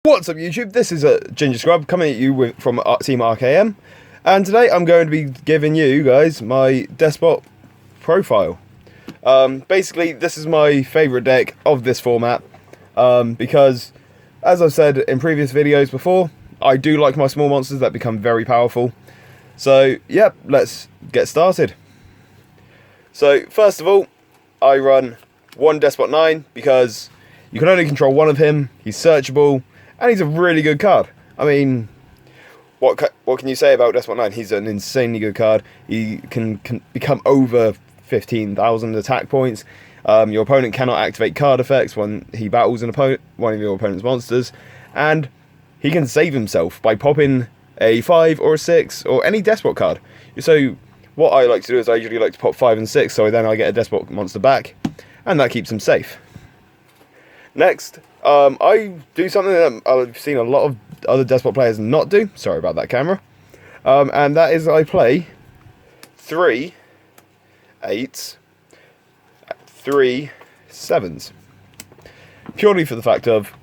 What's up YouTube, this is Ginger Scrub coming at you from Team R.K.M. And today I'm going to be giving you guys my Deskbot profile. Basically this is my favourite deck of this format, because as I've said in previous videos before, I do like my small monsters that become very powerful. So yeah, let's get started. So first of all, I run one Deskbot 9 because you can only control one of him, he's searchable, and he's a really good card. I mean, what can you say about Deskbot 9? He's an insanely good card. He can become over 15,000 attack points. Your opponent cannot activate card effects when he battles one of your opponent's monsters. And he can save himself by popping a 5 or a 6 or any Deskbot card. So what I like to do is I usually like to pop 5 and 6, so then I get a Deskbot monster back, and that keeps him safe. Next, I do something that I've seen a lot of other Deskbot players not do. Sorry about that, camera. And that is I play 3 8s, 3 7s. Purely for the fact of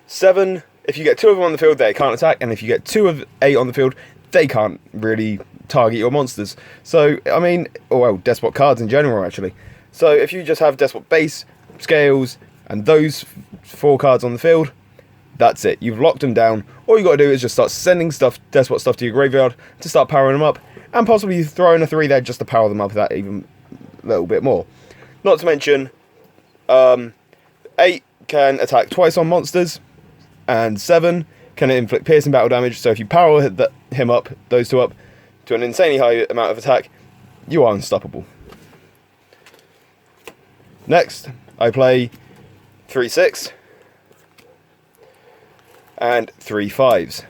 7, if you get 2 of them on the field, they can't attack, and if you get 2 of 8 on the field, they can't really target your monsters. So, I mean, well, Deskbot cards in general, actually. So, if you just have Deskbot base, scales, and those 4 cards on the field, that's it. You've locked them down. All you got to do is just start sending Deskbot stuff to your graveyard to start powering them up, and possibly throw in a 3 there just to power them up that even a little bit more. Not to mention, 8 can attack twice on monsters, and 7 can inflict piercing battle damage. So if you power him up, those 2 up, to an insanely high amount of attack, you are unstoppable. Next, I play 3 6 and 3 5s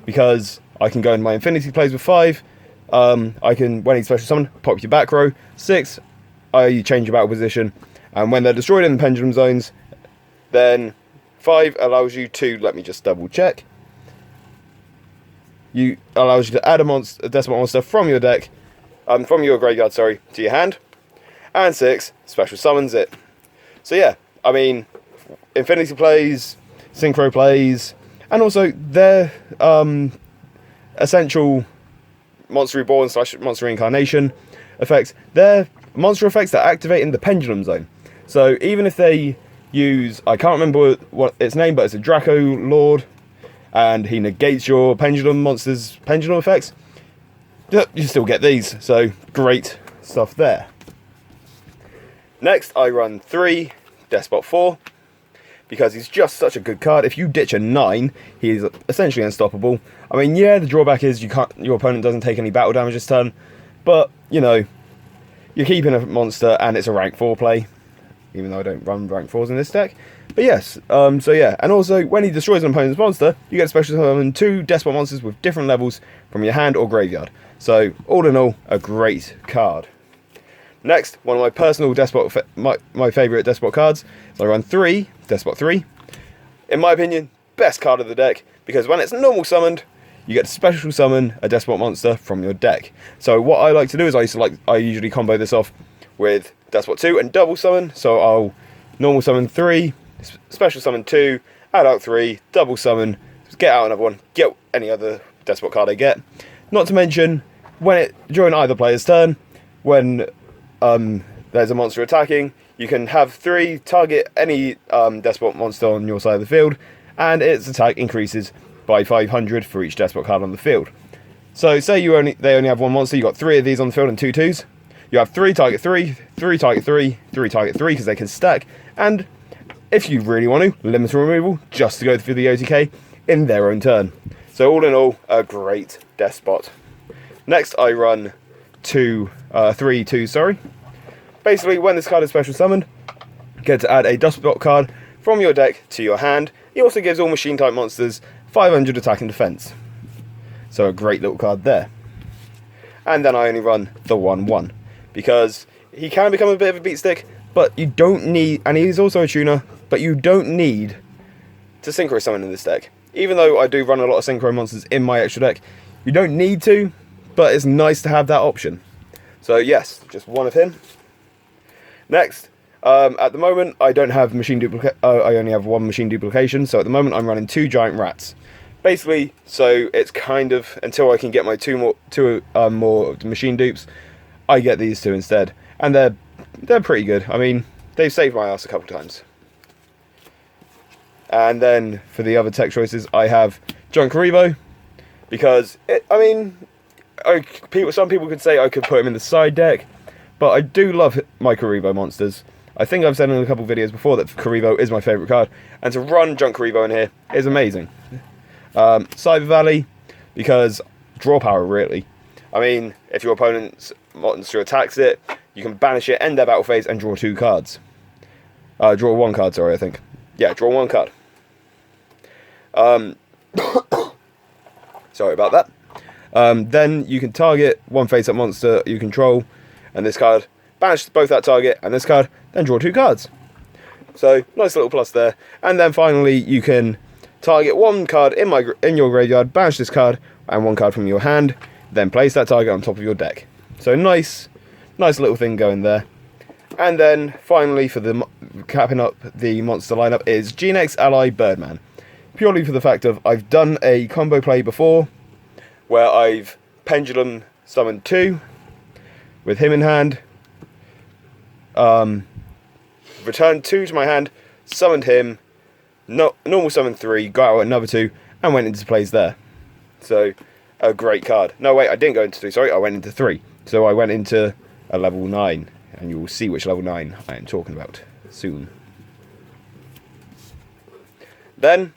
because I can go in my Infinity plays with 5. I can, when he's special summon, pop your back row. 6, I change your battle position, and when they're destroyed in the pendulum zones, then 5 allows you to, let me just double check, allows you to add a Deskbot monster from your deck, from your graveyard, sorry, to your hand, and 6 special summons it. So yeah, I mean, Infinity plays, Synchro plays, and also their essential Monster Reborn / Monster Reincarnation effects, they're monster effects that activate in the Pendulum Zone. So even if they use, I can't remember what its name, but it's a Draco Lord, and he negates your Pendulum monster's Pendulum effects, you still get these, so great stuff there. Next, I run 3 Deskbot 4, because he's just such a good card. If you ditch a 9, he's essentially unstoppable. I mean, yeah, the drawback is your opponent doesn't take any battle damage this turn, but, you know, you're keeping a monster, and it's a rank 4 play, even though I don't run rank 4s in this deck. But yes, so yeah, and also, when he destroys an opponent's monster, you get special summon 2 Deskbot monsters with different levels from your hand or graveyard. So, all in all, a great card. Next, one of my personal Deskbot, my favourite Deskbot cards, is I run 3 Deskbot 3. In my opinion, best card of the deck, because when it's normal summoned, you get to special summon a Deskbot monster from your deck. So what I like to do is I usually combo this off with Deskbot 2 and double summon. So I'll normal summon 3, special summon 2, add out 3, double summon, get out another one, get any other Deskbot card I get. Not to mention, during either player's turn, when there's a monster attacking, you can have 3 target any Deskbot monster on your side of the field, and its attack increases by 500 for each Deskbot card on the field. So say they only have 1 monster, you got 3 of these on the field and 2 2s. You have 3 target 3, 3 target 3, 3 target 3 because they can stack, and if you really want to, limit removal just to go through the OTK in their own turn. So all in all, a great Deskbot. Next I run 3 2s, sorry. Basically, when this card is special summoned, you get to add a Deskbot card from your deck to your hand. He also gives all machine type monsters 500 attack and defense. So a great little card there. And then I only run the 1/1 because he can become a bit of a beat stick, but you don't need, and he's also a tuner, but you don't need to synchro summon in this deck. Even though I do run a lot of synchro monsters in my extra deck, you don't need to, but it's nice to have that option. So yes, just 1 of him. Next, At the moment, I don't have machine duplicate. I only have one machine duplication. So at the moment, I'm running 2 giant rats. Basically, so it's kind of until I can get my two more machine dupes, I get these 2 instead, and they're pretty good. I mean, they've saved my ass a couple times. And then for the other tech choices, I have John Karibo, because some people could say I could put him in the side deck, but I do love my Karibo monsters. I think I've said in a couple of videos before that Karibo is my favourite card, and to run John Karibo in here is amazing. Cyber Valley, because draw power, really. I mean, if your opponent's monster attacks it, you can banish it, end their battle phase, and draw 2 cards. Draw 1 card, sorry, I think. Yeah, draw 1 card. Sorry about that. Then you can target 1 face-up monster you control, and this card, banish both that target and this card, then draw 2 cards. So, nice little plus there. And then finally, you can target 1 card in your graveyard, banish this card, and 1 card from your hand, then place that target on top of your deck. So nice little thing going there. And then finally, for the capping up the monster lineup, is GNX Ally Birdman. Purely for the fact of I've done a combo play before, where I've Pendulum summoned 2 with him in hand, returned 2 to my hand, summoned him, normal summon 3, got out another 2, and went into plays there. So, a great card. No, wait, I didn't go into 2, sorry, I went into 3. So I went into a level 9, and you will see which level 9 I am talking about soon. Then,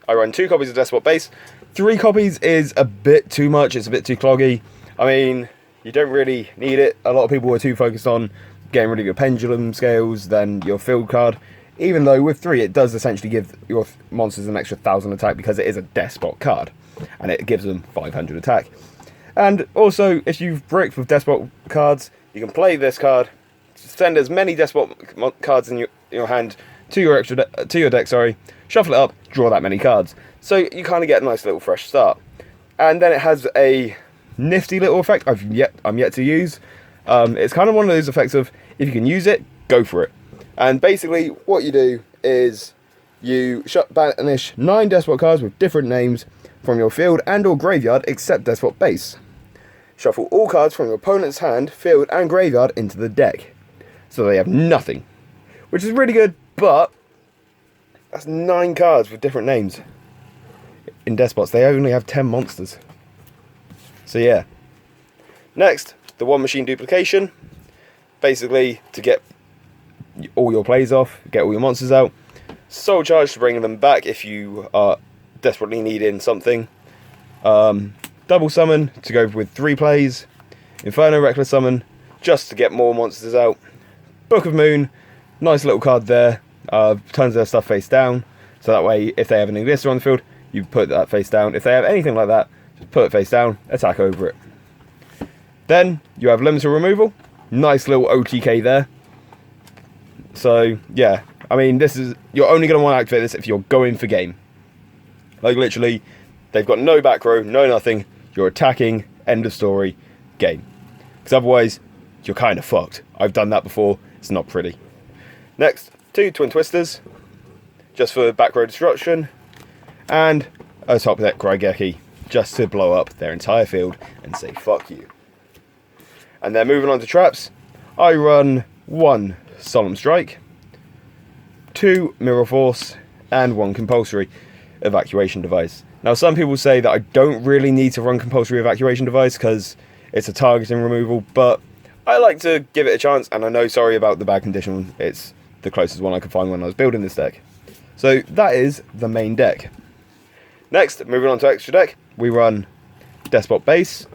I run 2 copies of Deskbot Base. 3 copies is a bit too much, it's a bit too cloggy. I mean, you don't really need it. A lot of people are too focused on getting rid of your pendulum scales than your field card. Even though with 3 it does essentially give your monsters an extra 1,000 attack because it is a Deskbot card. And it gives them 500 attack. And also, if you've bricked with Deskbot cards, you can play this card, send as many Deskbot cards in your hand to your deck, shuffle it up, draw that many cards. So you kind of get a nice little fresh start. And then it has a nifty little effect I'm yet to use. It's kind of one of those effects of, if you can use it, go for it. And basically, what you do is you banish 9 Deskbot cards with different names from your field and or graveyard except Deskbot Base. Shuffle all cards from your opponent's hand, field and graveyard into the deck, so they have nothing. Which is really good, but that's 9 cards with different names. In Despots, they only have 10 monsters. So yeah. Next, the 1 machine duplication. Basically, to get all your plays off, get all your monsters out. Soul charge to bring them back if you are desperately needing something. Double summon to go with 3 plays. Inferno Reckless Summon just to get more monsters out. Book of Moon, nice little card there. Turns their stuff face down, so that way if they have an Ignister on the field, you put that face down. If they have anything like that, just put it face down, attack over it. Then you have Limited Removal, nice little OTK there. So yeah, I mean, you're only going to want to activate this if you're going for game. Like literally, they've got no back row, no nothing. You're attacking, end of story, game. Because otherwise, you're kind of fucked. I've done that before. It's not pretty. Next, 2 Twin Twisters, just for back row destruction, and a top deck Raigeki, just to blow up their entire field and say fuck you. And then moving on to traps, I run 1 Solemn Strike, 2 Mirror Force, and 1 Compulsory Evacuation Device. Now, some people say that I don't really need to run Compulsory Evacuation Device because it's a targeting removal, but I like to give it a chance, and I know, sorry about the bad condition, it's the closest one I could find when I was building this deck. So that is the main deck. Next, moving on to extra deck, we run Deskbot Base,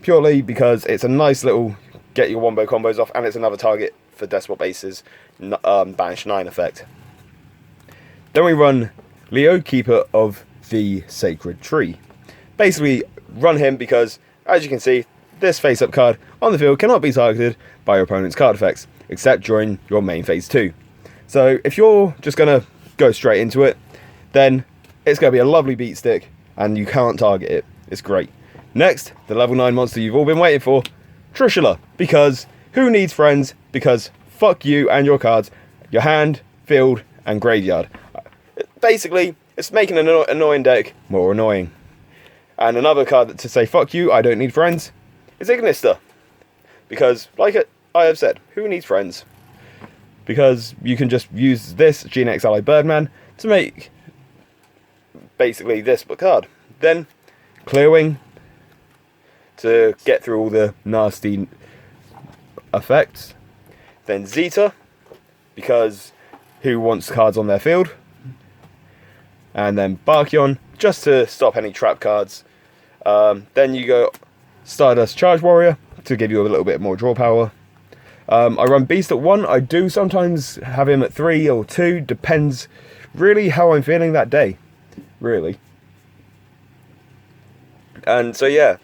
purely because it's a nice little get your wombo combos off, and it's another target for Deskbot Base's Banish 9 effect. Then we run Leo, Keeper of the Sacred Tree. Basically, run him because, as you can see, this face-up card on the field cannot be targeted by your opponent's card effects, except during your main phase 2. So if you're just going to go straight into it, then it's going to be a lovely beat stick, and you can't target it. It's great. Next, the level 9 monster you've all been waiting for, Trishula, because who needs friends? Because fuck you and your cards. your hand, field, and graveyard. Basically, it's making an annoying deck more annoying. And another card to say fuck you, I don't need friends, is Ignister. Because, like I have said, who needs friends? Because you can just use this GNX Ally Birdman to make basically this card. Then Clearwing to get through all the nasty effects. Then Zeta, because who wants cards on their field? And then Barkion, just to stop any trap cards. Then you go Stardust Charge Warrior to give you a little bit more draw power. I run Beast at 1. I do sometimes have him at 3 or 2. Depends really how I'm feeling that day. Really. And so yeah,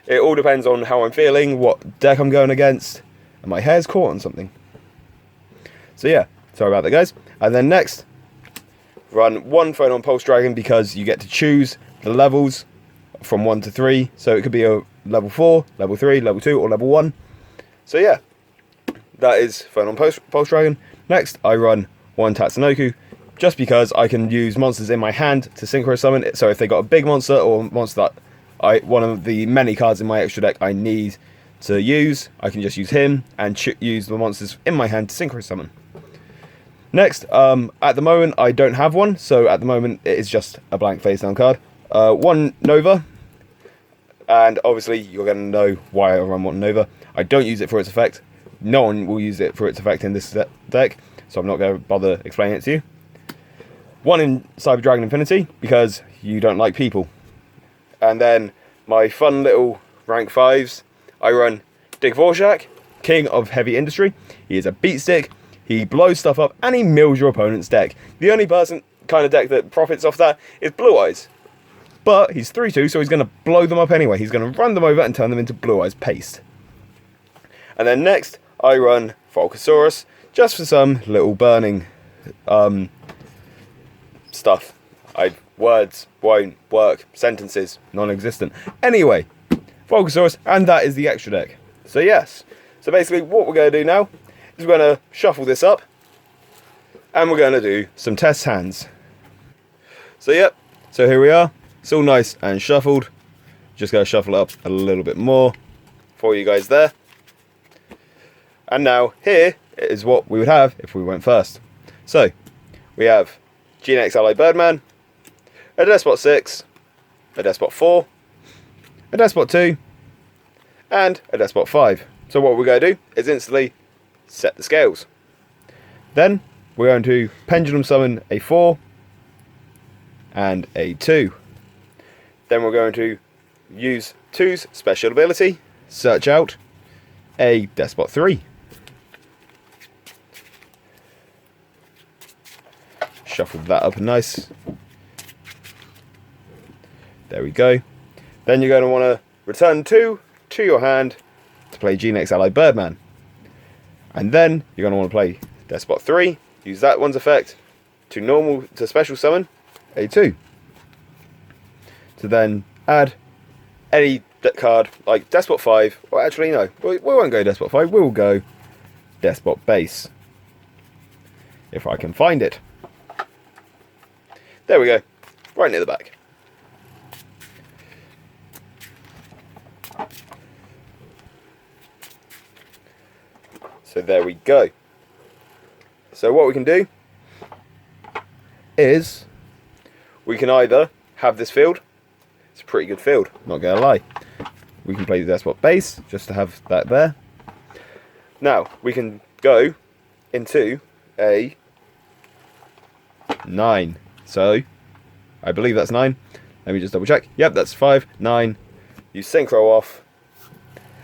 it all depends on how I'm feeling, what deck I'm going against, and my hair's caught on something. So yeah, sorry about that guys. And then next, run 1 Phonon Pulse Dragon because you get to choose the levels from 1 to 3. So it could be a level 4, level 3, level 2, or level 1. So yeah, that is Phonon Pulse Dragon. Next, I run 1 Tatsunoko, just because I can use monsters in my hand to synchro summon it. So if they got a big monster or a monster that one of the many cards in my extra deck I need to use, I can just use him and use the monsters in my hand to synchro summon. Next, at the moment I don't have one, so at the moment it is just a blank face down card. 1 Nova, and obviously you're going to know why I run 1 Nova. I don't use it for its effect. No one will use it for its effect in this deck, so I'm not going to bother explaining it to you. 1 in Cyber Dragon Infinity, because you don't like people. And then my fun little rank 5s, I run Dick Vorshak, King of Heavy Industry. He is a beat stick, he blows stuff up, and he mills your opponent's deck. The only kind of deck that profits off that is Blue Eyes. But he's 3-2, so he's going to blow them up anyway. He's going to run them over and turn them into Blue Eyes paste. And then next, I run Volcasaurus, just for some little burning stuff. Words won't work, sentences non-existent. Anyway, Volcasaurus, and that is the extra deck. So yes, so basically what we're going to do now is we're going to shuffle this up, and we're going to do some test hands. So yep, so here we are. It's all nice and shuffled. Just going to shuffle it up a little bit more for you guys there. And now here is what we would have if we went first. So we have GNX Ally Birdman, a Deskbot 6, a Deskbot 4, a Deskbot 2, and a Deskbot 5. So what we're going to do is instantly set the scales. Then we're going to Pendulum Summon a 4 and a 2. Then we're going to use 2's special ability, search out a Deskbot 3. Shuffle that up nice. There we go. Then you're going to want to return 2 to your hand to play GNX Ally Birdman. And then you're going to want to play Deskbot 3, use that one's effect to special summon a 2. To then add any card like Deskbot 5, or actually no, we won't go Deskbot 5, we'll go Deskbot Base. If I can find it. There we go, right near the back. So there we go. So what we can do is we can either have this field. It's a pretty good field, not gonna lie. We can play the Deskbot Base just to have that there. Now we can go into a 9. So I believe that's 9. Let me just double check. Yep, that's 5, 9. You synchro off,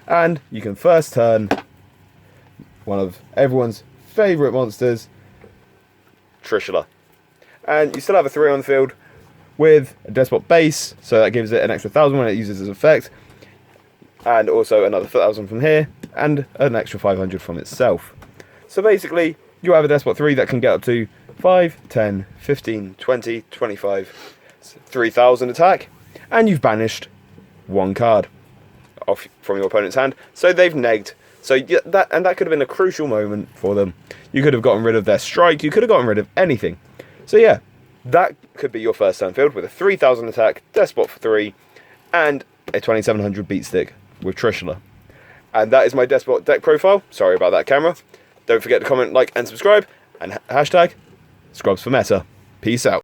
and you can first turn one of everyone's favourite monsters, Trishula. And you still have a 3 on the field with a Deskbot Base, so that gives it an extra 1,000 when it uses its effect, and also another 1,000 from here, and an extra 500 from itself. So basically, you have a Deskbot 3 that can get up to 5, 10, 15, 20, 25, 3,000 attack, and you've banished 1 card off from your opponent's hand, so they've negged So yeah, that could have been a crucial moment for them. You could have gotten rid of their strike. You could have gotten rid of anything. So yeah, that could be your first turn field with a 3000 attack, Deskbot for 3, and a 2700 beat stick with Trishula. And that is my Deskbot deck profile. Sorry about that camera. Don't forget to comment, like, and subscribe. And hashtag Scrubsformeta. Peace out.